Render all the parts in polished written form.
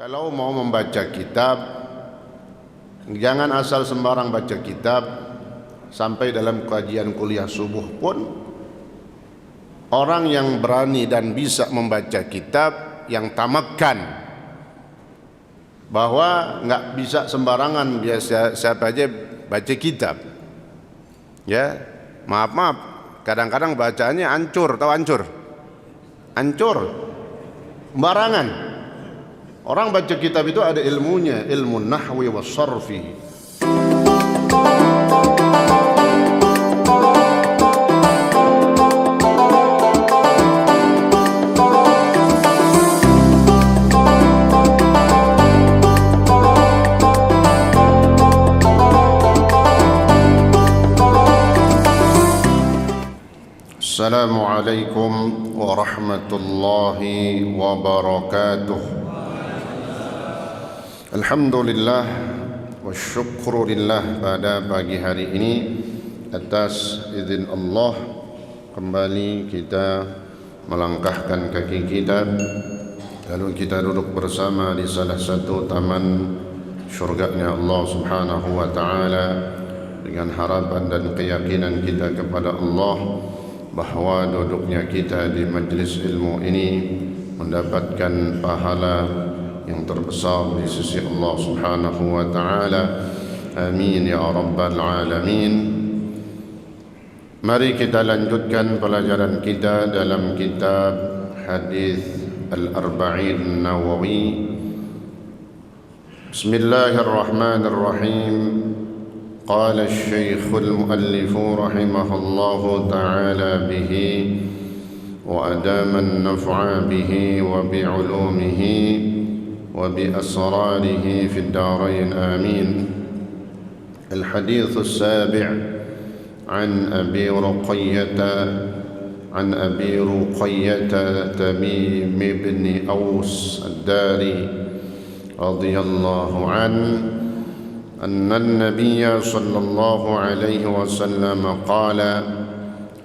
Kalau mau membaca kitab, jangan asal sembarang baca kitab. Sampai dalam kajian kuliah subuh pun, orang yang berani dan bisa membaca kitab, yang tamakkan, bahwa enggak bisa sembarangan biasa siapa aja baca kitab. Ya, maaf, kadang-kadang bacaannya hancur, tahu hancur? Hancur, sembarangan. Orang baca kitab itu ada ilmunya, ilmu nahwi was sarfi. Assalamualaikum warahmatullahi wabarakatuh. Alhamdulillah wa syukrulillah, pada pagi hari ini atas izin Allah kembali kita melangkahkan kaki kita lalu kita duduk bersama di salah satu taman syurganya Allah Subhanahu wa taala, dengan harapan dan keyakinan kita kepada Allah bahawa duduknya kita di majlis ilmu ini mendapatkan pahala yang terbesar di sisi Allah Subhanahu wa taala. Amin ya rabbal alamin. Mari kita lanjutkan pelajaran kita dalam kitab Hadis Al-Arba'in Nawawi. Bismillahirrahmanirrahim. Qala asy-syaikh al-muallif rahimahullahu ta'ala bihi wa adama an-naf'a bihi wa bi'ulumihi وبأسراره في الدارين آمين. الحديث السابع عن أبي رقية تميم بن أوس الداري رضي الله عنه أن النبي صلى الله عليه وسلم قال: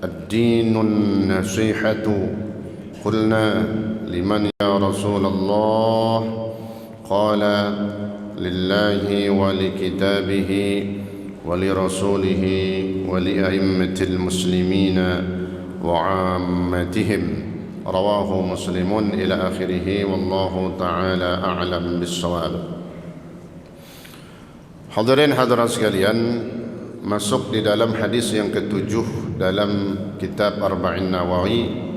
الدين النصيحة. قلنا: لمن يا رسول الله؟ قال: لله ولكتابه ولرسوله ولأئمة المسلمين وعامتهم. رواه مسلم إلى آخره، والله تعالى أعلم بالصواب. Hadirin hadirat sekalian, masuk di dalam hadis yang ketujuh dalam kitab Arba'in Nawawi.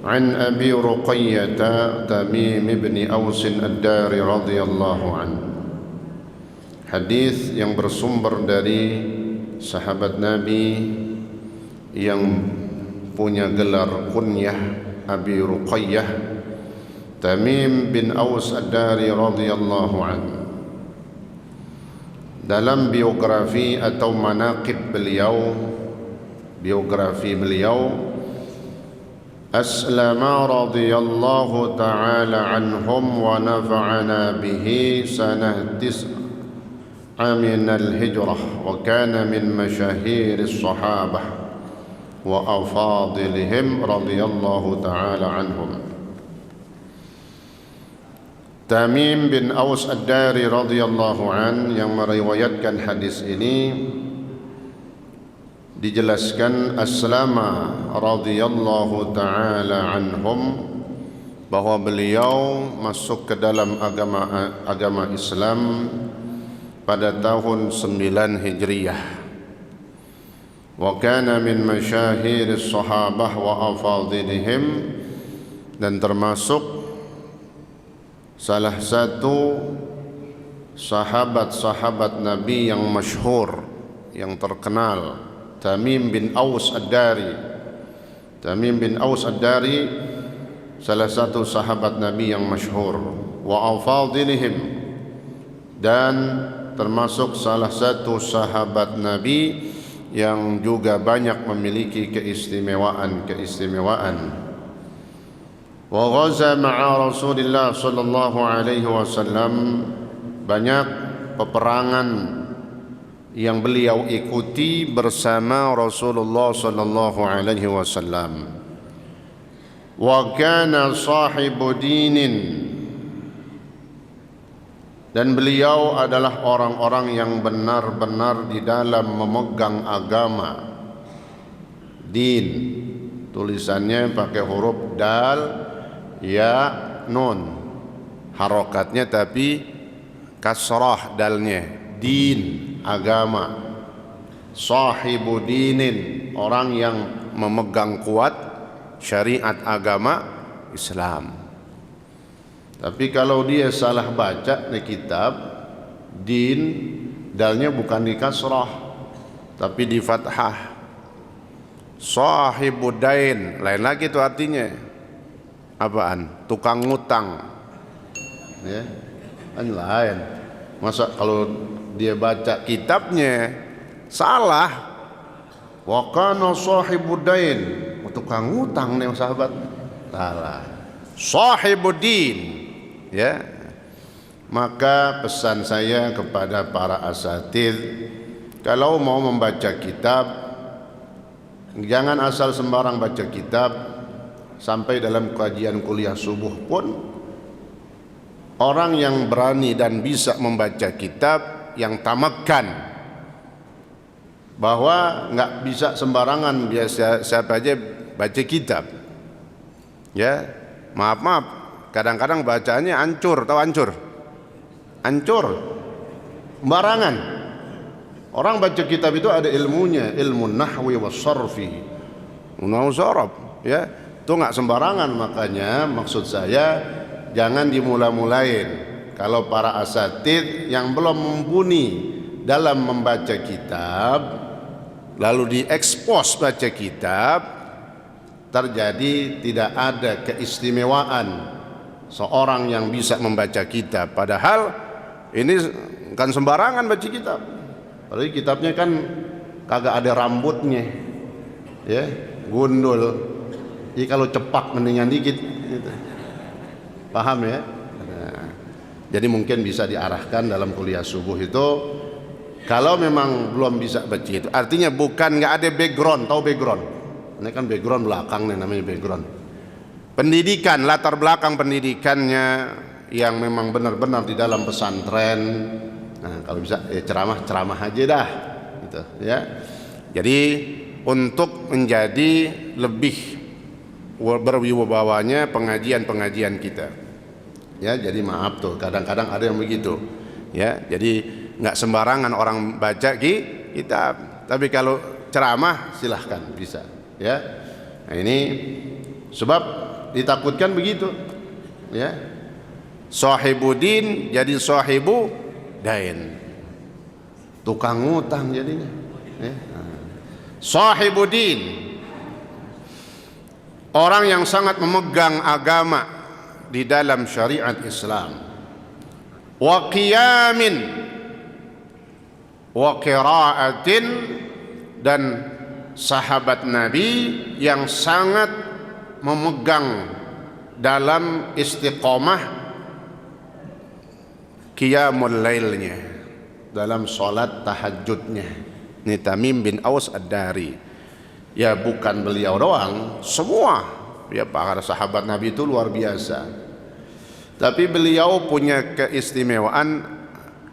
An Abi Ruqayyah Tamim bin Aus ad-Dari radhiyallahu anhu. Hadis yang bersumber dari sahabat Nabi yang punya gelar kunyah Abi Ruqayyah Tamim bin Aus ad-Dari radhiyallahu anhu. Dalam biografi atau manaqib beliau, Aslama radhiyallahu ta'ala anhum wa nafa'ana bihi sanah tis'a min al-hijrah, wa kana min masyahir as-sahabah wa afadilihim radhiyallahu ta'ala anhum. Tamim bin Aus ad-Dari radhiyallahu an yang meriwayatkan hadis ini dijelaskan aslama radhiyallahu ta'ala anhum, bahwa beliau masuk ke dalam agama Islam pada tahun 9 Hijriyah. Wa kana min masyahir as-sahabah wa afadilihim, dan termasuk salah satu sahabat-sahabat Nabi yang masyhur, yang terkenal, Tamim bin Aus ad-Dari. Tamim bin Aus ad-Dari salah satu sahabat Nabi yang masyhur. Wa afadilihim, dan termasuk salah satu sahabat Nabi yang juga banyak memiliki keistimewaan. Wa ghaza ma'a Rasulillah sallallahu alaihi wasallam, banyak peperangan yang beliau ikuti bersama Rasulullah sallallahu alaihi wasallam. Wa kana sahibu dinin, Dan beliau adalah orang-orang yang benar-benar di dalam memegang agama, din. Tulisannya pakai huruf dal, ya, nun. Harokatnya tapi kasrah dalnya. Din, agama. Sahibu dinin, orang yang memegang kuat syariat agama Islam. Tapi kalau dia salah baca di kitab, din, dalnya bukan di kasrah tapi di fathah. Sahibudain, lain lagi itu artinya. Apaan? Tukang ngutang. Ya, kan lain. Masa kalau dia baca kitabnya salah, wa kana sahibudain, tukang ngutang nih sahabat, salah. Sahibuddin. Ya, maka pesan saya kepada para asatidz, kalau mau membaca kitab, jangan asal sembarang baca kitab. Sampai dalam kajian kuliah subuh pun, orang yang berani dan bisa membaca kitab, yang tamakkan, bahwa nggak bisa sembarangan biasa siapa aja baca kitab. Ya, maaf, kadang-kadang bacaannya hancur, tahu hancur? Hancur, sembarangan. Orang baca kitab itu ada ilmunya, ilmu nahwi was sarfi, nahwu sarf, ya. Itu nggak sembarangan. Makanya maksud saya jangan dimula-mulain. Kalau para asatidz yang belum mumpuni dalam membaca kitab lalu diekspos baca kitab, terjadi tidak ada keistimewaan seorang yang bisa membaca kitab. Padahal ini kan sembarangan baca kitab. Padahal kitabnya kan kagak ada rambutnya, ya, gundul. Jadi kalau cepak mendingan dikit gitu. Paham ya? Nah, jadi mungkin bisa diarahkan dalam kuliah subuh itu. Kalau memang belum bisa baca itu, artinya bukan nggak ada background. Tahu background? Ini kan background belakang nih, namanya background. Pendidikan, latar belakang pendidikannya yang memang benar-benar di dalam pesantren. Nah, kalau bisa ceramah aja dah, gitu ya. Jadi untuk menjadi lebih berwibawanya pengajian kita, ya. Jadi maaf tuh, kadang-kadang ada yang begitu, ya. Jadi nggak sembarangan orang baca kitab, tapi kalau ceramah silahkan bisa, ya. Nah, ini sebab ditakutkan begitu, ya. Sahibudin jadi sahibu dain, tukang ngutang jadinya, ya. Sahibudin, orang yang sangat memegang agama di dalam syariat Islam. Wa qiyamin wa qiraatin, dan sahabat Nabi yang sangat memegang dalam istiqomah qiyamul lailnya, dalam salat tahajudnya. Ini Tamim bin Aus Ad-Dari. Ya, bukan beliau doang, semua ya para sahabat Nabi itu luar biasa. Tapi beliau punya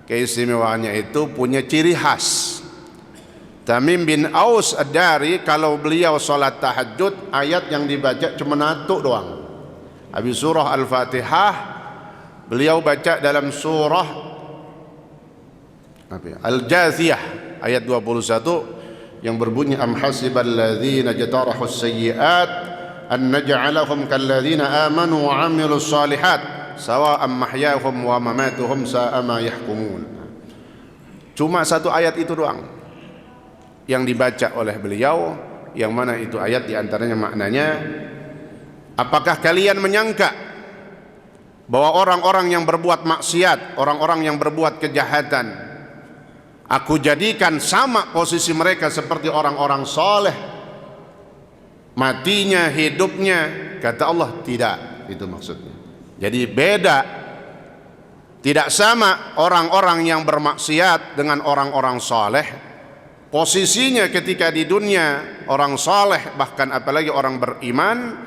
keistimewaannya itu punya ciri khas. Tamim bin Aus Ad-Dari, kalau beliau salat tahajud, ayat yang dibaca cuma satu doang. Habis surah Al-Fatihah, beliau baca dalam surah Al-Jathiyah ayat 21 yang berbunyi am hasibal ladzina jatarahus sayyi'at an naj'alahum kal ladzina amanu wa 'amilus shalihat sawa'an mahyahum wa mamatuhum sa'a ma yahkumun. Cuma satu ayat itu doang yang dibaca oleh beliau, yang mana itu ayat diantaranya maknanya, apakah kalian menyangka bahwa orang-orang yang berbuat maksiat, orang-orang yang berbuat kejahatan, aku jadikan sama posisi mereka seperti orang-orang soleh, matinya, hidupnya? Kata Allah, tidak, itu maksudnya. Jadi beda, tidak sama orang-orang yang bermaksiat dengan orang-orang soleh. Posisinya ketika di dunia orang soleh, bahkan apalagi orang beriman,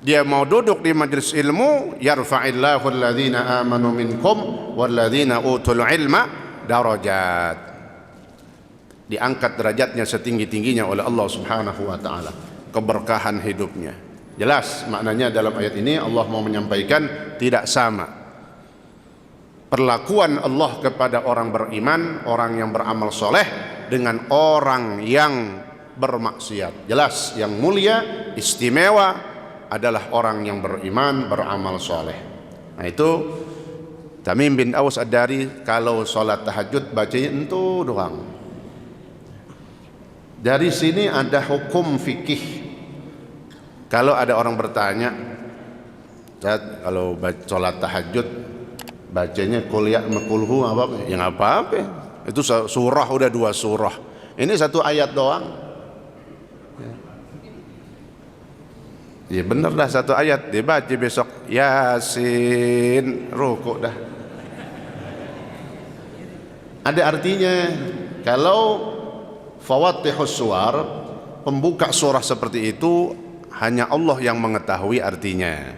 dia mau duduk di majelis ilmu, yarfa'illahu alladhina amanu minkum walladhina utul ilma darajat. Diangkat derajatnya setinggi-tingginya oleh Allah Subhanahu wa taala. Keberkahan hidupnya. Jelas maknanya dalam ayat ini Allah mau menyampaikan tidak sama perlakuan Allah kepada orang beriman, orang yang beramal soleh dengan orang yang bermaksiat. Jelas yang mulia, istimewa adalah orang yang beriman, beramal soleh. Nah itu Tamim bin Aus Ad-Dari kalau sholat tahajud bacanya itu doang. Dari sini ada hukum fikih. Kalau ada orang bertanya, kalau sholat tahajud bacanya qul ya kulhu apa? Ya nggak apa-apa. Itu surah udah 2 surah. Ini 1 ayat doang. Ya bener dah 1 ayat dibaca besok Yasin rukuk dah. Ada artinya. Kalau fawatihus suwar, pembuka surah seperti itu hanya Allah yang mengetahui artinya.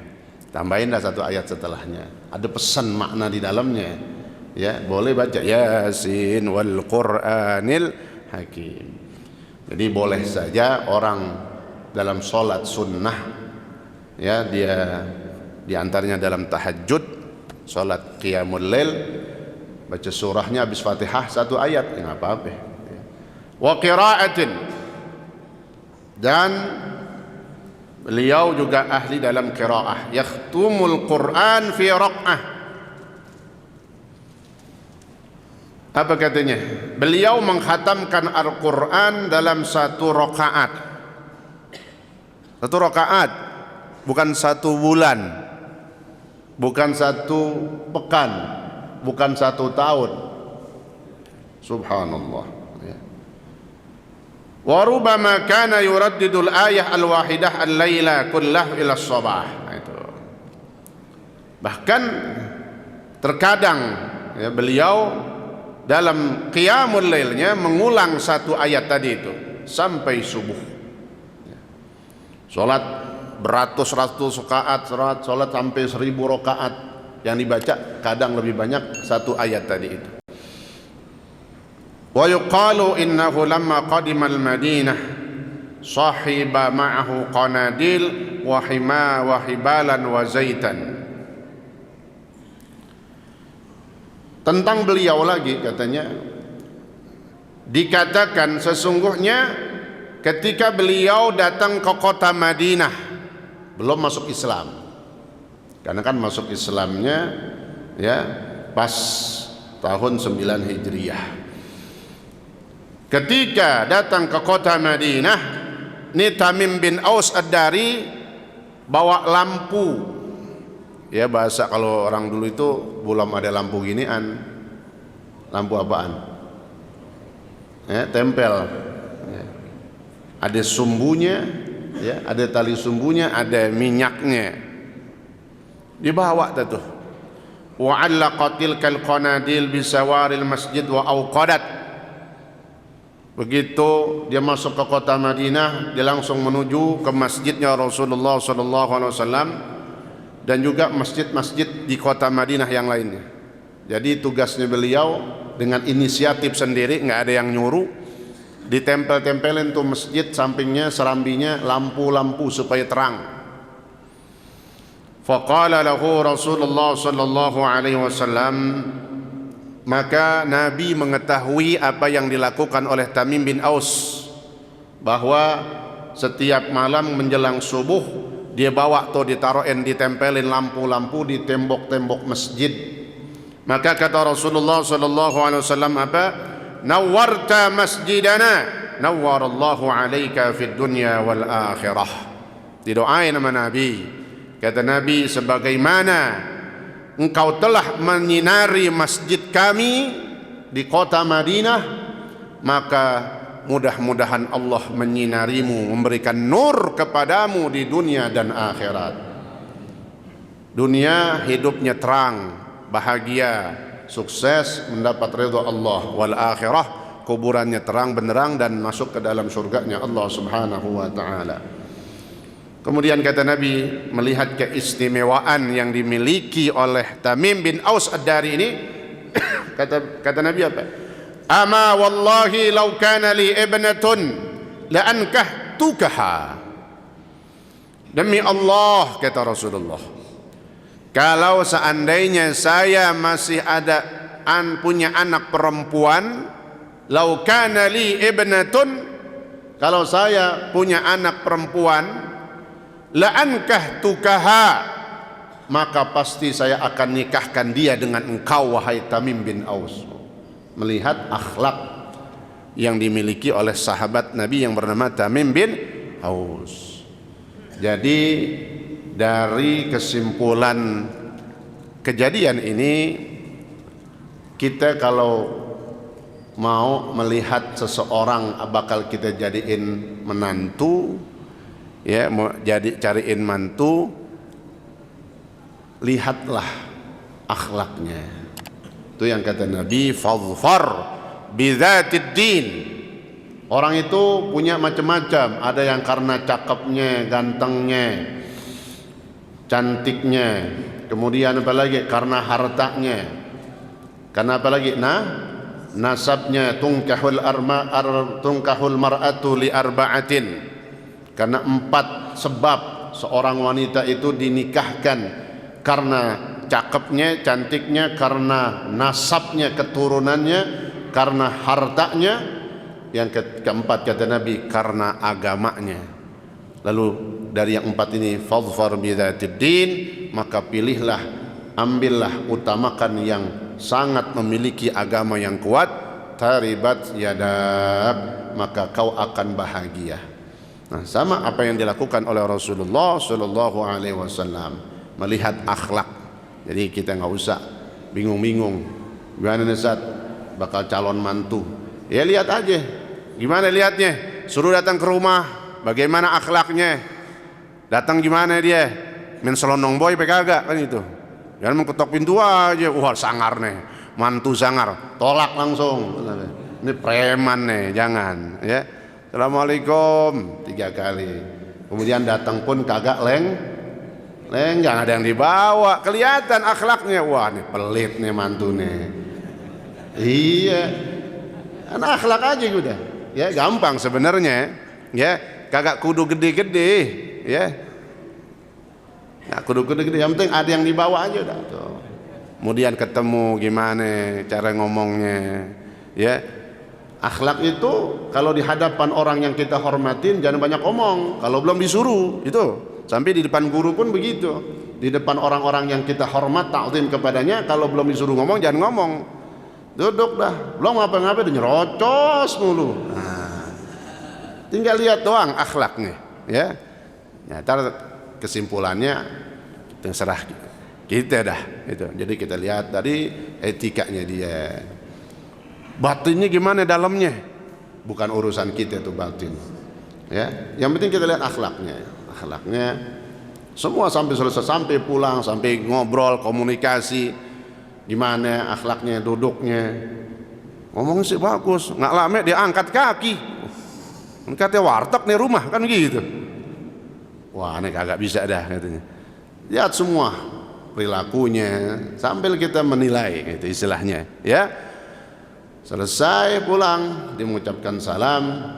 Tambahin dah 1 ayat setelahnya. Ada pesan makna di dalamnya. Ya, boleh baca Yasin wal Qur'anil Hakim. Jadi boleh saja orang dalam sholat sunnah, ya dia diantaranya dalam tahajud, sholat qiyamul lail, baca surahnya habis Fatihah 1 ayat, ya nggak apa-apa. Wa qira'atin, dan beliau juga ahli dalam qiraah, yakhtumul Qur'an fi raq'ah. Apa katanya? Beliau mengkhatamkan Al-Qur'an dalam 1 rakaat. 1 rakaat, bukan 1 bulan, bukan 1 pekan, bukan 1 tahun. Subhanallah. Wa rubbama kana yuraddidul ayah al-wahidah al-laila kullah ila as-sabah. Itu. Bahkan terkadang ya, beliau dalam qiyamul lailnya mengulang 1 ayat tadi itu sampai subuh. Salat beratus-ratus rakaat, salat sampai 1000 rakaat yang dibaca kadang lebih banyak 1 ayat tadi itu. Wa yuqalu innahu lamma qadima al-Madinah sahiba ma'ahu qanadil wa hima wa hibalan wa zaitan. Tentang beliau lagi katanya, dikatakan sesungguhnya ketika beliau datang ke kota Madinah, belum masuk Islam, karena kan masuk Islamnya ya pas tahun 9 Hijriah. Ketika datang ke kota Madinah, ini Tamim bin Aus Ad-Dari bawa lampu. Ya bahasa kalau orang dulu itu belum ada lampu ginian. Lampu apaan? Ya, tempel. Ya. Ada sumbunya, ya, ada tali sumbunya, ada minyaknya. Dibawa tuh. Wa 'allaqatil kal qanadil bisawaril masjid wa awqadat. Begitu dia masuk ke kota Madinah, dia langsung menuju ke masjidnya Rasulullah SAW dan juga masjid-masjid di kota Madinah yang lainnya. Jadi tugasnya beliau dengan inisiatif sendiri, nggak ada yang nyuruh, ditempel-tempelin tuh masjid, sampingnya serambinya lampu-lampu supaya terang. Faqala lahu Rasulullah SAW, maka Nabi mengetahui apa yang dilakukan oleh Tamim bin Aus, bahwa setiap malam menjelang subuh dia bawa tuh ditaruhin, ditempelin lampu-lampu di tembok-tembok masjid. Maka kata Rasulullah SAW apa? Nawwarta masjidana nawwarallahu alaika fid dunya wal akhirah. Didoain sama Nabi. Kata Nabi, sebagaimana engkau telah menyinari masjid kami di kota Madinah, maka mudah-mudahan Allah menyinarimu, memberikan nur kepadamu di dunia dan akhirat. Dunia hidupnya terang, bahagia, sukses, mendapat ridha Allah. Wal akhirah kuburannya terang benderang dan masuk ke dalam surganya Allah Subhanahu wa taala. Kemudian kata Nabi, melihat keistimewaan yang dimiliki oleh Tamim bin Aus Ad-Dari ini, kata Nabi apa? Ama wallahi law kana li ibnatun la ankahtukaha. Demi Allah, kata Rasulullah, kalau seandainya saya masih punya anak perempuan, law kana li ibnatun, kalau saya punya anak perempuan, la ankahtukaha, maka pasti saya akan nikahkan dia dengan engkau wahai Tamim bin Aus. Melihat akhlak yang dimiliki oleh sahabat Nabi yang bernama Tamim bin Aus. Jadi dari kesimpulan kejadian ini, kita kalau mau melihat seseorang bakal kita jadiin menantu, ya, mau jadi cariin mantu, lihatlah akhlaknya. Itu yang kata Nabi, fadhfar bidzatid din. Orang itu punya macam-macam, ada yang karena cakepnya, gantengnya, cantiknya, kemudian apa lagi, karena hartanya, karena apa lagi, nasabnya, tunkahul mar'atu li arba'atin, karena 4 sebab seorang wanita itu dinikahkan, karena cakepnya, cantiknya, karena nasabnya, keturunannya, karena hartanya. Yang keempat kata Nabi, karena agamanya. Lalu dari yang 4 ini, fadhfar bidzatid din, maka pilihlah, ambillah, utamakan yang sangat memiliki agama yang kuat, taribat yadak, maka kau akan bahagia. Nah, sama apa yang dilakukan oleh Rasulullah Shallallahu Alaihi Wasallam, melihat akhlak. Jadi kita nggak usah bingung-bingung, gimana nih Ustaz bakal calon mantu. Ya lihat aja, gimana lihatnya, suruh datang ke rumah, bagaimana akhlaknya, datang gimana dia, main selonong boy kagak kan itu. Jangan mengetok pintu aja, wah sangar nih, mantu sangar, tolak langsung. Ini preman nih, jangan ya. Assalamualaikum 3 kali. Kemudian datang pun kagak jangan ada yang dibawa, kelihatan akhlaknya. Wah nih pelit nih mantu nih. Iya, anak akhlak aja udah. Ya gampang sebenarnya. Ya kagak kudu gede-gede. Ya nggak kudu gede-gede. Yang penting ada yang dibawa aja udah. Tuh. Kemudian ketemu gimana cara ngomongnya. Ya akhlak itu kalau di hadapan orang yang kita hormatin jangan banyak omong. Kalau belum disuruh itu. Sampai di depan guru pun begitu. Di depan orang-orang yang kita hormat, ta'zim kepadanya, kalau belum disuruh ngomong jangan ngomong. Duduk dah, belum ngapa-ngapa udah nyerocos mulu. Nah, tinggal lihat doang akhlaknya, ya. Ya, ntar kesimpulannya terserah kita dah itu. Jadi kita lihat dari etikanya dia. Batinnya gimana dalamnya? Bukan urusan kita itu batin. Ya, yang penting kita lihat akhlaknya. Akhlaknya semua sampai selesai, sampai pulang, sampai ngobrol, komunikasi, gimana akhlaknya, duduknya, ngomong sih bagus, nggak lama dia angkat kaki, katanya warteg nih rumah kan gitu. Wah ini kagak bisa dah katanya. Lihat semua perilakunya sambil kita menilai itu istilahnya ya. Selesai pulang dia mengucapkan salam.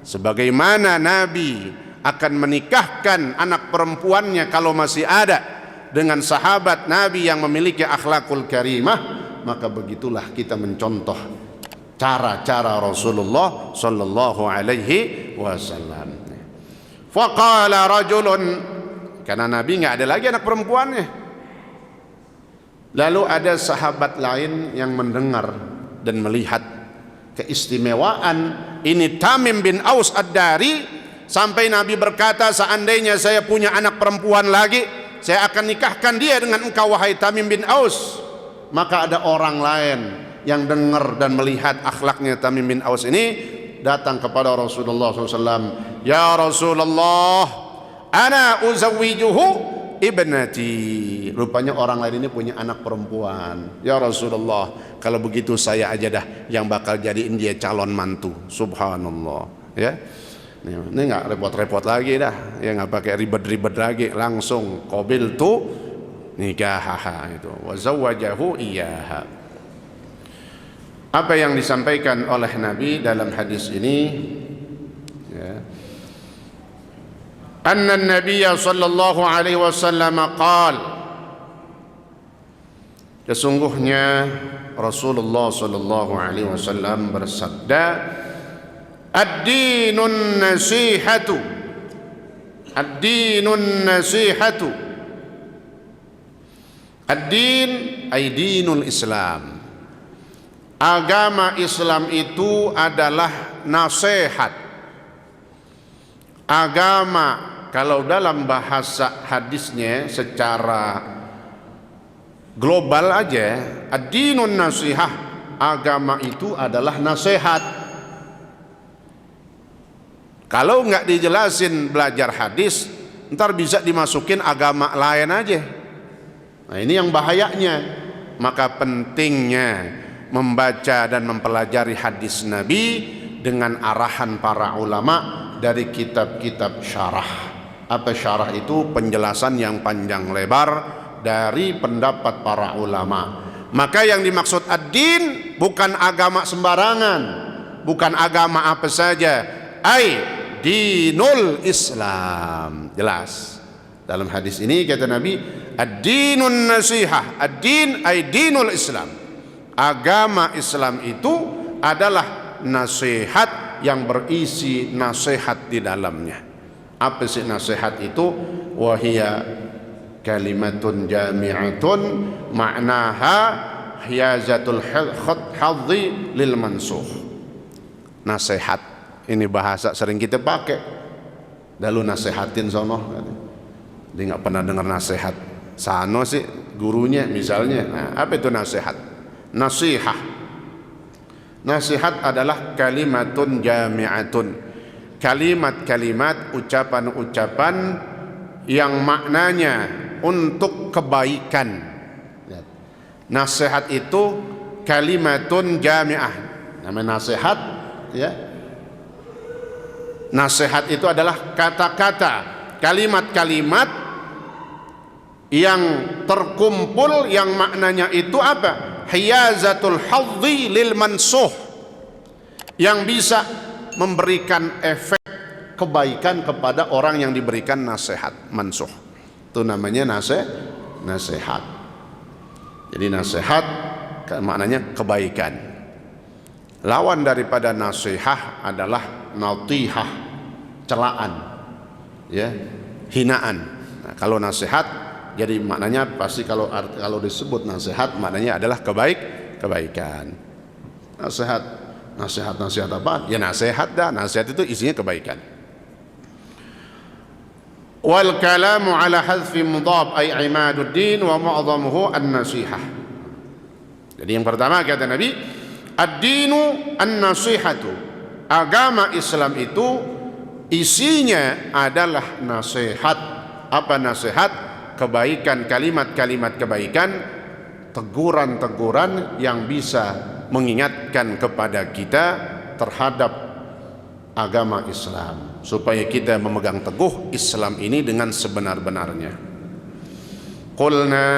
Sebagaimana Nabi akan menikahkan anak perempuannya kalau masih ada dengan sahabat Nabi yang memiliki akhlakul karimah, maka begitulah kita mencontoh cara-cara Rasulullah sallallahu alaihi wasallam. Faqala rajulun, karena Nabi nggak ada lagi anak perempuannya. Lalu ada sahabat lain yang mendengar dan melihat keistimewaan ini Tamim bin Aus Ad-Dari, sampai Nabi berkata, seandainya saya punya anak perempuan lagi, saya akan nikahkan dia dengan engkau wahai Tamim bin Aus. Maka ada orang lain yang dengar dan melihat akhlaknya Tamim bin Aus ini, datang kepada Rasulullah SAW. Ya Rasulullah, ana uzawwijuhu ibnati. Rupanya orang lain ini punya anak perempuan. Ya Rasulullah, kalau begitu saya aja dah yang bakal jadiin dia calon mantu. Subhanallah. Ya. Ini nggak repot-repot lagi dah, ya nggak pakai ribet-ribet lagi, langsung qabil tu nikahaha itu wa zawwajahu iyyaha. Apa yang disampaikan oleh Nabi dalam hadis ini, ya, anna an-nabiy sallallahu alaihi wasallam qala, sesungguhnya Rasulullah sallallahu alaihi wasallam bersabda, ad-dinun nasihatu, ad-dinun nasihatu. Ad-din ay dinul Islam. Agama Islam itu adalah nasihat. Agama, kalau dalam bahasa hadisnya secara global aja, ad-dinun nasihah, agama itu adalah nasihat. Kalau nggak dijelasin belajar hadis, ntar bisa dimasukin agama lain aja. Nah, ini yang bahayanya. Maka pentingnya membaca dan mempelajari hadis Nabi dengan arahan para ulama dari kitab-kitab syarah. Apa syarah itu? Penjelasan yang panjang lebar dari pendapat para ulama. Maka yang dimaksud ad-din bukan agama sembarangan, bukan agama apa saja, ai dinul Islam. Jelas dalam hadis ini kata Nabi, ad-dinun nasihah, ad-din ay dinul Islam. Agama Islam itu adalah nasihat yang berisi nasihat di dalamnya. Apa sih nasihat itu? Wahia kalimatun jami'atun ma'naha hiyazatul hadhi lil mansuh. Nasihat ini bahasa sering kita pakai. Lalu nasihatin sono, dia nggak pernah dengar nasihat. Sano sih gurunya misalnya. Nah, apa itu nasihat? Nasihah. Nasihat adalah kalimatun jami'atun. Kalimat-kalimat, ucapan-ucapan yang maknanya untuk kebaikan. Nasihat itu kalimatun jami'ah. Namanya nasihat, ya. Nasihat itu adalah kata-kata, kalimat-kalimat yang terkumpul yang maknanya itu apa? Hiyazatul hadhi lil mansuh, yang bisa memberikan efek kebaikan kepada orang yang diberikan nasihat. Mansuh itu namanya nasihat. Jadi nasihat maknanya kebaikan. Lawan daripada nasihah adalah natihah, celaan, ya, hinaan. Nah, kalau nasihat jadi maknanya pasti kalau disebut nasihat maknanya adalah kebaikan. Nasihat apa? Ya nasihat dah. Nasihat itu isinya kebaikan. Wal kalamu ala hadfi mudhaf ay imaduddin wa mu'adhamuhu an-nasihah. Jadi yang pertama kata Nabi, ad-dinu an-nasihatu. Agama Islam itu isinya adalah nasihat. Apa nasihat? Kebaikan, kalimat-kalimat kebaikan, teguran-teguran yang bisa mengingatkan kepada kita terhadap agama Islam, supaya kita memegang teguh Islam ini dengan sebenar-benarnya. Qulna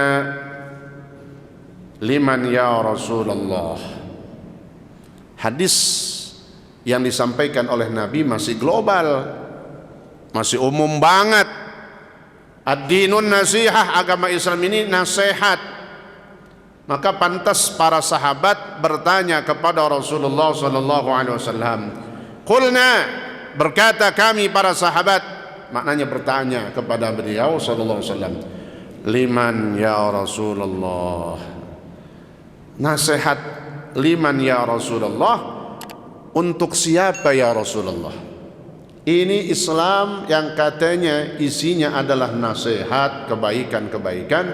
liman ya Rasulullah. Hadis yang disampaikan oleh Nabi masih global, masih umum banget. Ad-dinun nasihah, agama Islam ini nasihat. Maka pantas para sahabat bertanya kepada Rasulullah sallallahu alaihi wasallam. Qulna, berkata kami para sahabat, maknanya bertanya kepada beliau sallallahu alaihi wasallam, liman ya Rasulullah. Nasihat liman ya Rasulullah, untuk siapa ya Rasulullah? Ini Islam yang katanya isinya adalah nasihat, kebaikan-kebaikan,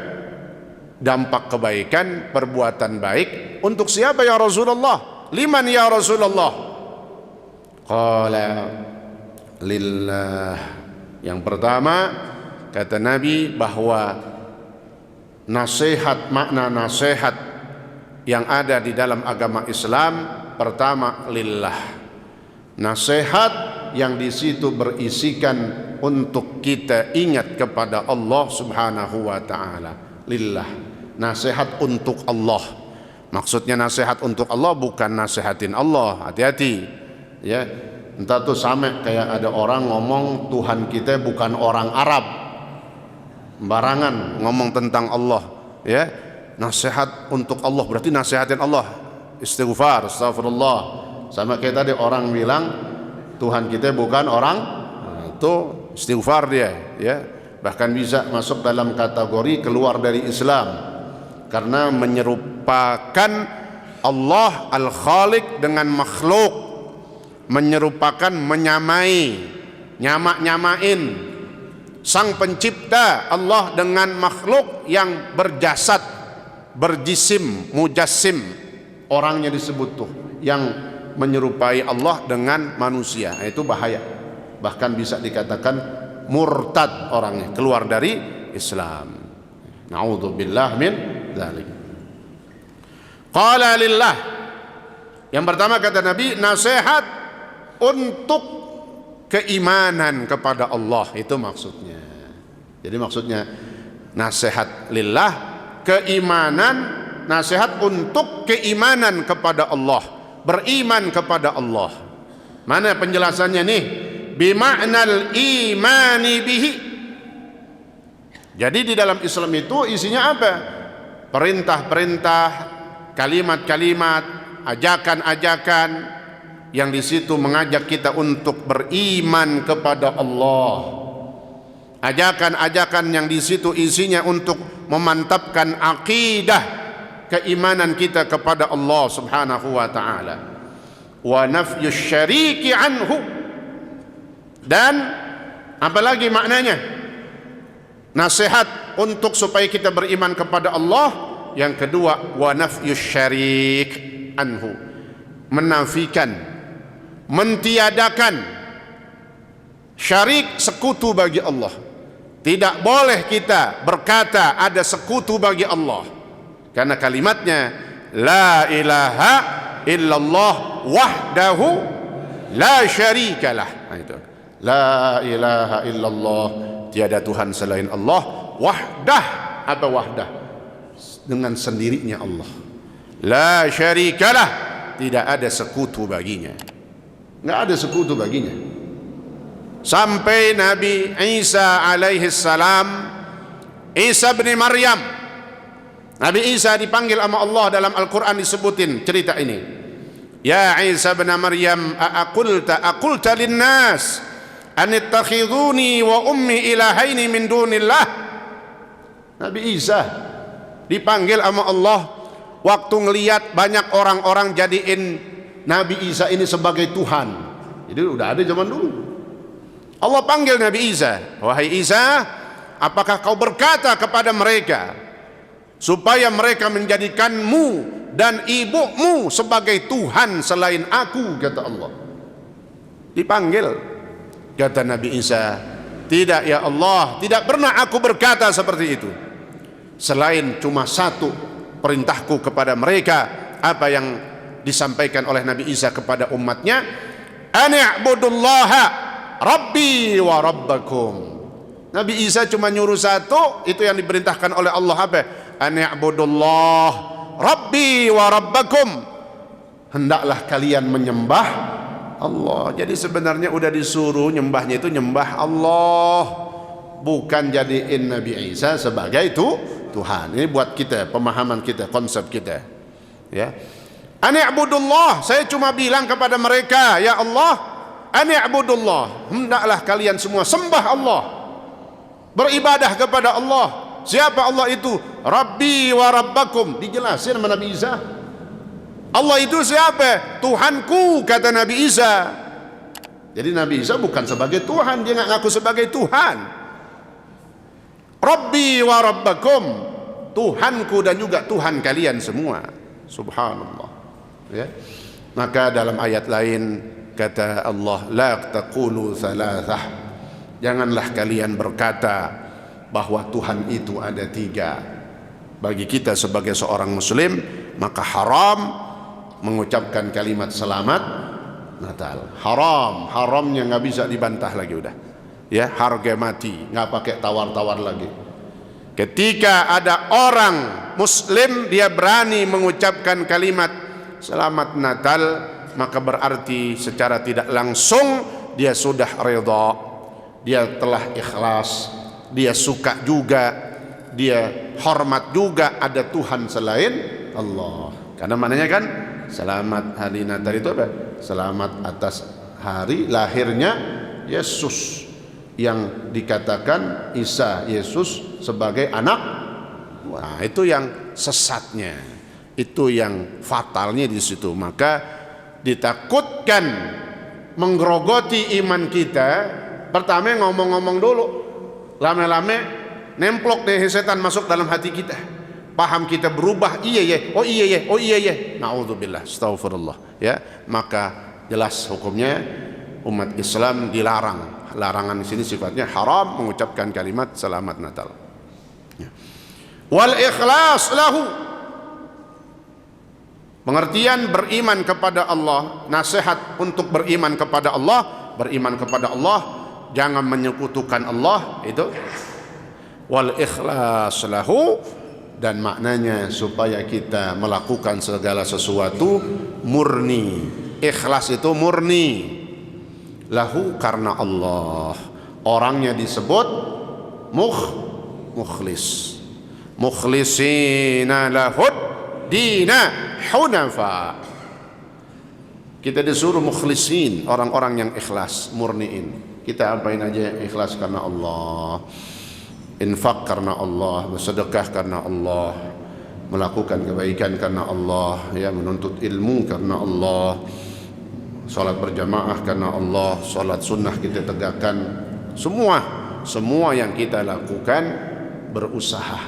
dampak kebaikan, perbuatan baik. Untuk siapa ya Rasulullah? Liman ya Rasulullah? Qala lillah. Yang pertama kata Nabi bahwa nasihat, makna nasihat yang ada di dalam agama Islam, pertama lillah. Nasihat yang di situ berisikan untuk kita ingat kepada Allah Subhanahu wa taala. Lillah, nasihat untuk Allah. Maksudnya nasihat untuk Allah bukan nasihatin Allah. Hati-hati ya. Entah tuh sama kayak ada orang ngomong Tuhan kita bukan orang Arab, barangan ngomong tentang Allah ya. Nasihat untuk Allah berarti nasihatin Allah. Istighfar, astagfirullah. Sama kayak tadi orang bilang Tuhan kita bukan orang, itu istighfar dia ya. Bahkan bisa masuk dalam kategori keluar dari Islam karena menyerupakan Allah Al-Khaliq dengan makhluk, menyerupakan, menyamai, nyamain Sang Pencipta Allah dengan makhluk yang berjasad, berjisim, mujassim. Orangnya disebut tuh yang menyerupai Allah dengan manusia. Nah, itu bahaya. Bahkan bisa dikatakan murtad orangnya, keluar dari Islam. Na'udzubillah min dzalik. Qala lillah. Yang pertama kata Nabi, nasihat untuk keimanan kepada Allah, itu maksudnya. Jadi maksudnya nasihat lillah, keimanan, nasihat untuk keimanan kepada Allah, beriman kepada Allah. Mana penjelasannya nih? Bima'nal imani bihi. Jadi di dalam Islam itu isinya apa? Perintah-perintah, kalimat-kalimat, ajakan-ajakan yang di situ mengajak kita untuk beriman kepada Allah. Ajakan-ajakan yang di situ isinya untuk memantapkan akidah keimanan kita kepada Allah Subhanahu wa taala. Wa nafyus syariki anhu. Dan apalagi maknanya? Nasihat untuk supaya kita beriman kepada Allah. Yang kedua, wa nafyus syarik anhu. Menafikan, mentiadakan syarik, sekutu bagi Allah. Tidak boleh kita berkata ada sekutu bagi Allah, karena kalimatnya la ilaha illallah wahdahu la syarikalah. Nah, itu la ilaha illallah, tiada Tuhan selain Allah. Wahdah, apa wahdah? Dengan sendirinya Allah. La syarikalah, tidak ada sekutu baginya. Nggak ada sekutu baginya. Sampai Nabi Isa alaihi salam, Isa bin Maryam, Nabi Isa dipanggil sama Allah dalam Al-Quran, disebutin cerita ini. Ya Isa bin Maryam, aqulta linnas anittakhiduni wa ummi ilahaini min dunillah. Nabi Isa dipanggil sama Allah waktu ngelihat banyak orang-orang jadiin Nabi Isa ini sebagai Tuhan. Jadi udah ada zaman dulu. Allah panggil Nabi Isa, wahai Isa, apakah kau berkata kepada mereka supaya mereka menjadikanmu dan ibumu sebagai Tuhan selain aku, kata Allah. Dipanggil, kata Nabi Isa, tidak ya Allah, tidak pernah aku berkata seperti itu, selain cuma satu perintahku kepada mereka, apa yang disampaikan oleh Nabi Isa kepada umatnya, ani'budullaha rabbi wa rabbakum. Nabi Isa cuma nyuruh satu, itu yang diperintahkan oleh Allah, apa? Ani'budullah rabbi wa rabbakum, hendaklah kalian menyembah Allah. Jadi sebenarnya udah disuruh nyembahnya itu nyembah Allah, bukan jadiin Nabi Isa sebagai Tuhan. Ini buat kita, pemahaman kita, konsep kita ya. Ani'budullah, saya cuma bilang kepada mereka, ya Allah, ani'budullah, hendaklah kalian semua sembah Allah, beribadah kepada Allah. Siapa Allah itu? Rabbi wa rabbakum. Dijelasin sama Nabi Isa. Allah itu siapa? Tuhanku, kata Nabi Isa. Jadi Nabi Isa bukan sebagai Tuhan, dia nggak ngaku sebagai Tuhan. Rabbi wa rabbakum, Tuhanku dan juga Tuhan kalian semua. Subhanallah ya. Maka dalam ayat lain kata Allah, la taqulu thalathah, janganlah kalian berkata bahwa Tuhan itu ada tiga. Bagi kita sebagai seorang muslim, maka haram mengucapkan kalimat selamat Natal. Haramnya nggak bisa dibantah lagi udah. Ya, harga mati, nggak pakai tawar-tawar lagi. Ketika ada orang Muslim dia berani mengucapkan kalimat Selamat Natal, maka berarti secara tidak langsung dia sudah redha, dia telah ikhlas, dia suka juga, dia hormat juga ada Tuhan selain Allah. Karena maknanya kan selamat hari Natal itu apa? Selamat atas hari lahirnya Yesus, yang dikatakan Isa Yesus sebagai anak. Wah, itu yang sesatnya, itu yang fatalnya di situ. Maka ditakutkan menggerogoti iman kita. Pertama ngomong-ngomong dulu, lame-lame nemplok deh setan masuk dalam hati kita. Paham kita berubah, iya ya, oh iya ya, oh iya ya. Naudzubillah, astagfirullah. Ya, maka jelas hukumnya umat Islam dilarang. Larangan di sini sifatnya haram mengucapkan kalimat Selamat Natal. Ya. Wal ikhlas lahu. Pengertian beriman kepada Allah, nasihat untuk beriman kepada Allah, jangan menyekutukan Allah, itu wal ikhlas lahu, dan maknanya supaya kita melakukan segala sesuatu murni. Ikhlas itu murni. Lahu karena Allah. Orangnya disebut mukhlis. Mukhlisina lahud dina hunafa. Kita disuruh mukhlisin, orang-orang yang ikhlas, murniin. Kita apain aja ikhlas karena Allah. Infak karena Allah, bersedekah karena Allah, melakukan kebaikan karena Allah, ya, menuntut ilmu karena Allah, salat berjamaah karena Allah, salat sunnah kita tegakkan. Semua yang kita lakukan berusaha,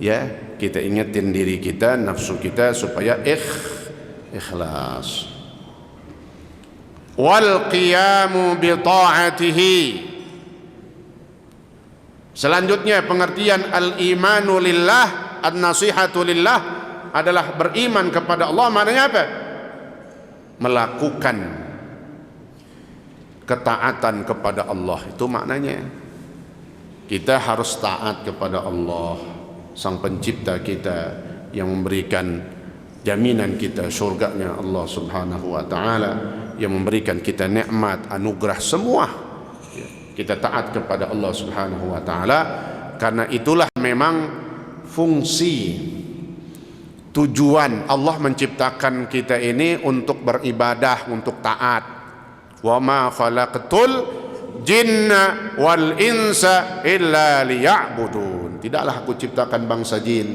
ya, kita ingetin diri kita, nafsu kita supaya ikhlas. Wal qiyamu bi ta'atihi. Selanjutnya pengertian al-imanu lillah, an-nasihatu lillah adalah beriman kepada Allah. Maknanya apa? Melakukan ketaatan kepada Allah, itu maknanya kita harus taat kepada Allah, sang pencipta kita, yang memberikan jaminan kita surganya Allah subhanahu wa ta'ala, yang memberikan kita nikmat, anugerah semua. Kita taat kepada Allah subhanahu wa ta'ala, karena itulah memang fungsi, tujuan Allah menciptakan kita ini untuk beribadah, untuk taat. Wa ma khalaqtul jinna wal insa illa liya'budun. Tidaklah aku ciptakan bangsa jin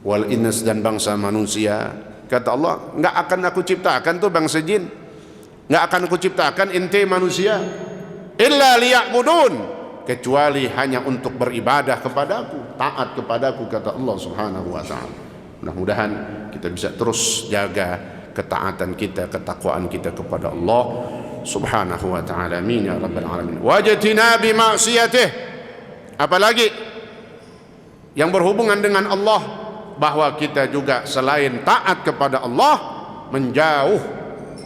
wal ins dan bangsa manusia. Kata Allah, enggak akan aku ciptakan tuh bangsa jin, enggak akan aku ciptakan ente manusia, illa liya'budun, kecuali hanya untuk beribadah kepadaku, taat kepadaku, kata Allah subhanahu wa ta'ala. Mudah-mudahan kita bisa terus jaga ketaatan kita, ketakwaan kita kepada Allah subhanahu wa ta'ala. Amin ya rabbal alamin. Wajtinabi ma'siyatih. Apalagi yang berhubungan dengan Allah, bahwa kita juga selain taat kepada Allah, menjauh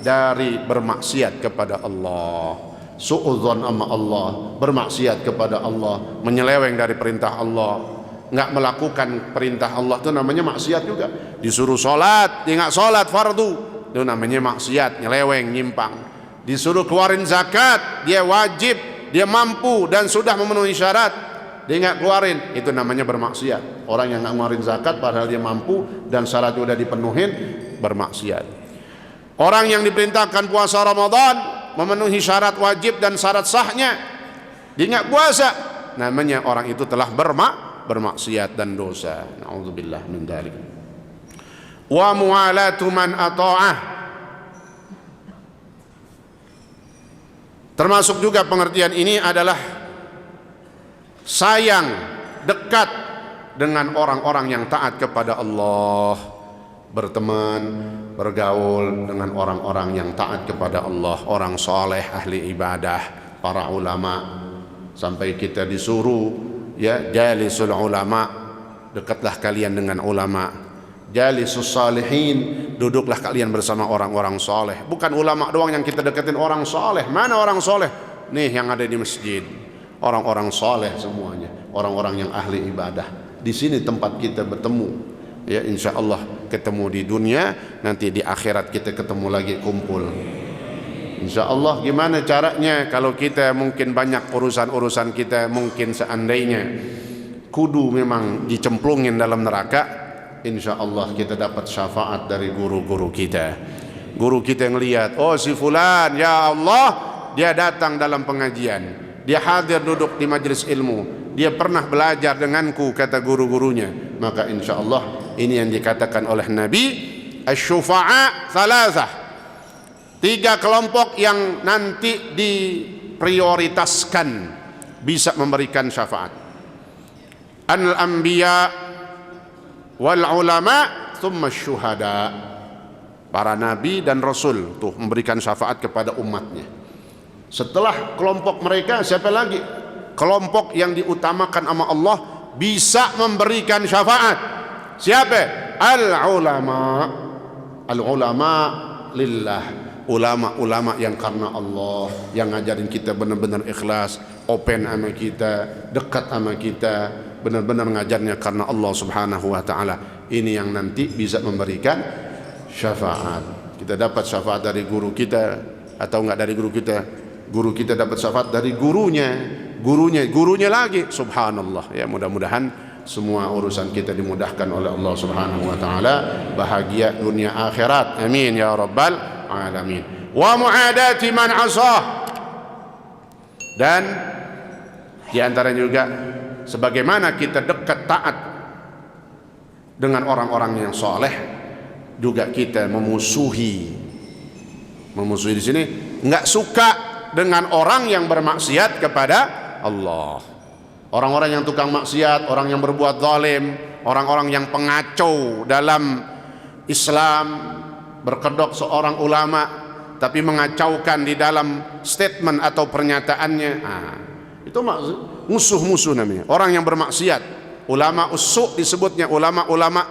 dari bermaksiat kepada Allah, suudzon sama Allah, bermaksiat kepada Allah, menyeleweng dari perintah Allah, nggak melakukan perintah Allah, itu namanya maksiat juga. Disuruh sholat, dia nggak sholat fardu, itu namanya maksiat, nyeleweng, nyimpang. Disuruh keluarin zakat, dia wajib, dia mampu dan sudah memenuhi syarat, dia nggak keluarin, itu namanya bermaksiat. Orang yang nggak keluarin zakat padahal dia mampu dan syarat sudah dipenuhin, bermaksiat. Orang yang diperintahkan puasa Ramadan, memenuhi syarat wajib dan syarat sahnya, dia nggak puasa, namanya orang itu telah bermaksiat dan dosa. Na'udzubillah min dzalik. Wa mu'alatu man ata'ah. Termasuk juga pengertian ini adalah sayang, dekat dengan orang-orang yang taat kepada Allah, berteman, bergaul dengan orang-orang yang taat kepada Allah, orang soleh, ahli ibadah, para ulama. Sampai kita disuruh, ya, jalisul ulama, dekatlah kalian dengan ulama. Jalisus salihin, duduklah kalian bersama orang-orang soleh. Bukan ulama doang yang kita deketin, orang soleh. Mana orang soleh? Nih yang ada di masjid, orang-orang soleh semuanya, orang-orang yang ahli ibadah. Di sini tempat kita bertemu. Ya, insya Allah ketemu di dunia, nanti di akhirat kita ketemu lagi kumpul. Insya Allah. Gimana caranya? Kalau kita mungkin banyak urusan-urusan kita, mungkin seandainya kudu memang dicemplungin dalam neraka, insya Allah kita dapat syafaat dari guru-guru kita. Guru kita yang lihat, oh si fulan, ya Allah, dia datang dalam pengajian, dia hadir duduk di majelis ilmu, dia pernah belajar denganku, kata guru-gurunya. Maka insya Allah ini yang dikatakan oleh Nabi, asy-syufa'a thalathah, 3 kelompok yang nanti diprioritaskan bisa memberikan syafaat. Al-anbiya wal ulama thumma syuhada, para nabi dan rasul tuh memberikan syafaat kepada umatnya. Setelah kelompok mereka, siapa lagi? Kelompok yang diutamakan sama Allah bisa memberikan syafaat. Siapa? Al ulama. Al ulama lillah, ulama-ulama yang karena Allah, yang ngajarin kita benar-benar ikhlas, open sama kita, dekat sama kita, benar-benar ngajarnya karena Allah Subhanahu wa taala. Ini yang nanti bisa memberikan syafaat. Kita dapat syafaat dari guru kita atau enggak dari guru kita? Guru kita dapat syafaat dari gurunya lagi. Subhanallah. Ya, mudah-mudahan semua urusan kita dimudahkan oleh Allah Subhanahu wa taala, bahagia dunia akhirat. Amin ya rabbal alamin. Wa muadati man asah. Dan di antaranya juga sebagaimana kita dekat taat dengan orang-orang yang soleh, juga kita memusuhi di sini, nggak suka dengan orang yang bermaksiat kepada Allah. Orang-orang yang tukang maksiat, orang yang berbuat zalim, orang-orang yang pengacau dalam Islam, berkedok seorang ulama tapi mengacaukan di dalam statement atau pernyataannya. Itu musuh-musuh namanya, orang yang bermaksiat. Ulama usuk disebutnya, ulama-ulama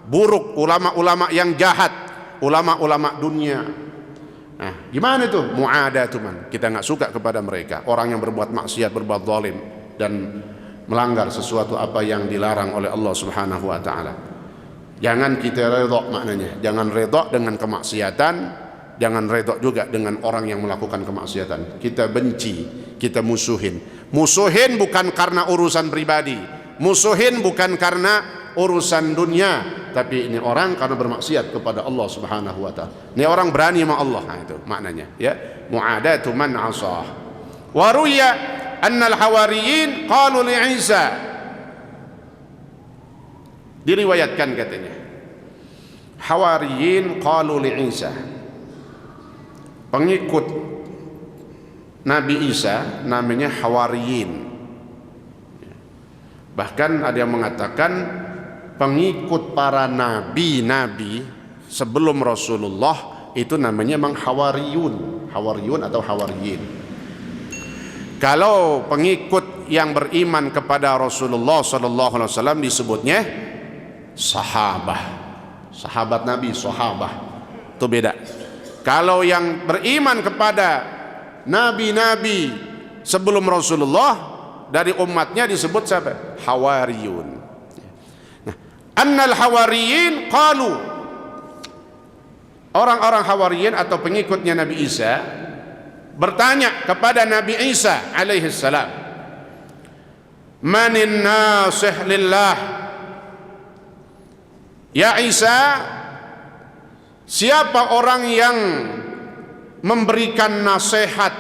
buruk, ulama-ulama yang jahat, ulama-ulama dunia. Nah, gimana itu? Mu'adatuman, kita nggak suka kepada mereka, orang yang berbuat maksiat, berbuat zalim dan melanggar sesuatu apa yang dilarang oleh Allah Subhanahu wa taala. Jangan kita redha, maknanya jangan redha dengan kemaksiatan, jangan redha juga dengan orang yang melakukan kemaksiatan. Kita benci, kita musuhin bukan karena urusan pribadi, musuhin bukan karena urusan dunia, tapi ini orang karena bermaksiat kepada Allah Subhanahu wa taala. Ini orang berani sama Allah. Nah, itu maknanya, ya. Mu'adatu man asah. Wa ruya anna al-hawariyin qalu li Isa, diriwayatkan katanya hawariyin qalu li Isa, pengikut Nabi Isa namanya hawariyin. Bahkan ada yang mengatakan pengikut para nabi-nabi sebelum Rasulullah itu namanya memang hawariyun atau hawariyin. Kalau pengikut yang beriman kepada Rasulullah sallallahu alaihi wasallam disebutnya sahabat Nabi, sahabah. Itu beda. Kalau yang beriman kepada nabi-nabi sebelum Rasulullah dari umatnya disebut siapa? Hawariyun. Nah, annal hawariyin qalu, orang-orang hawariyin atau pengikutnya Nabi Isa bertanya kepada Nabi Isa alaihi salam, manin nasih lillah, ya Isa, siapa orang yang memberikan nasihat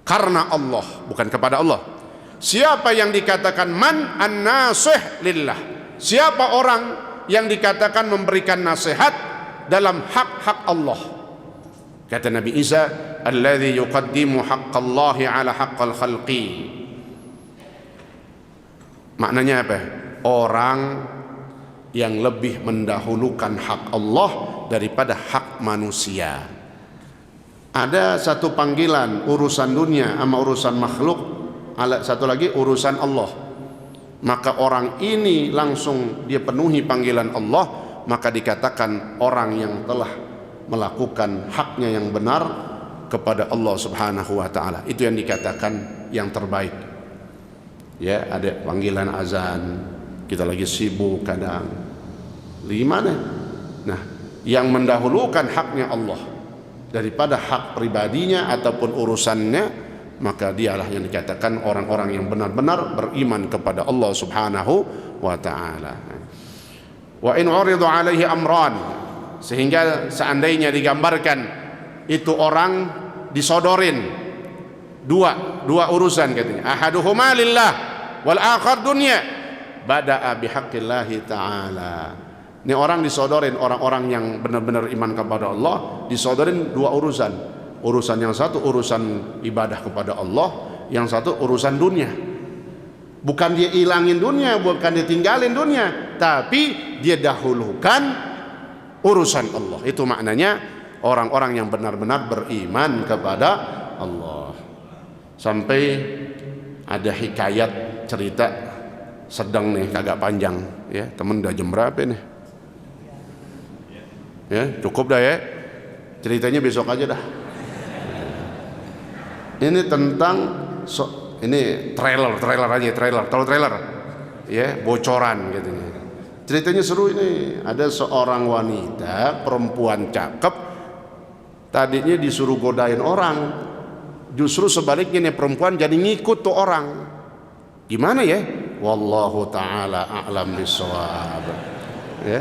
karena Allah, bukan kepada Allah? Siapa yang dikatakan man an-nasih lillah? Siapa orang yang dikatakan memberikan nasihat dalam hak-hak Allah? Kata Nabi Isa, alladzi yuqaddimu haqqallahi ala haqqal khalqi. Maknanya apa? Orang yang lebih mendahulukan hak Allah daripada hak manusia. Ada satu panggilan urusan dunia sama urusan makhluk, satu lagi urusan Allah. maka orang ini langsung dia penuhi panggilan Allah, maka dikatakan orang yang telah melakukan haknya yang benar kepada Allah Subhanahu wa taala. Itu yang dikatakan yang terbaik. Ya, ada panggilan azan, kita lagi sibuk kadang. Gimana? Nah, yang mendahulukan haknya Allah daripada hak pribadinya ataupun urusannya, maka dialah yang dikatakan orang-orang yang benar-benar beriman kepada Allah Subhanahu wa taala. Wa in uridu alaihi amran, sehingga seandainya digambarkan itu orang disodorin dua urusan katanya, ahaduhuma lillah wal akhar dunya, bada'a bihaqqillahi ta'ala. Ini orang disodorin, orang-orang yang benar-benar iman kepada Allah disodorin dua urusan. Urusan yang satu urusan ibadah kepada Allah, yang satu urusan dunia. Bukan dia hilangin dunia, bukan dia tinggalin dunia, tapi dia dahulukan urusan Allah. Itu maknanya orang-orang yang benar-benar beriman kepada Allah. Sampai ada hikayat cerita sedang nih, kagak panjang ya. Temen udah jam berapa nih? Ya, cukup dah ya. Ceritanya besok aja dah. Ini tentang ini trailer aja, tahu trailer? Ya, bocoran gitu. Ceritanya seru ini. Ada seorang wanita, perempuan cakep, tadinya disuruh godain orang, justru sebaliknya nih perempuan jadi ngikut tuh orang. Gimana ya? Wallahu taala a'lam bishawab. Ya.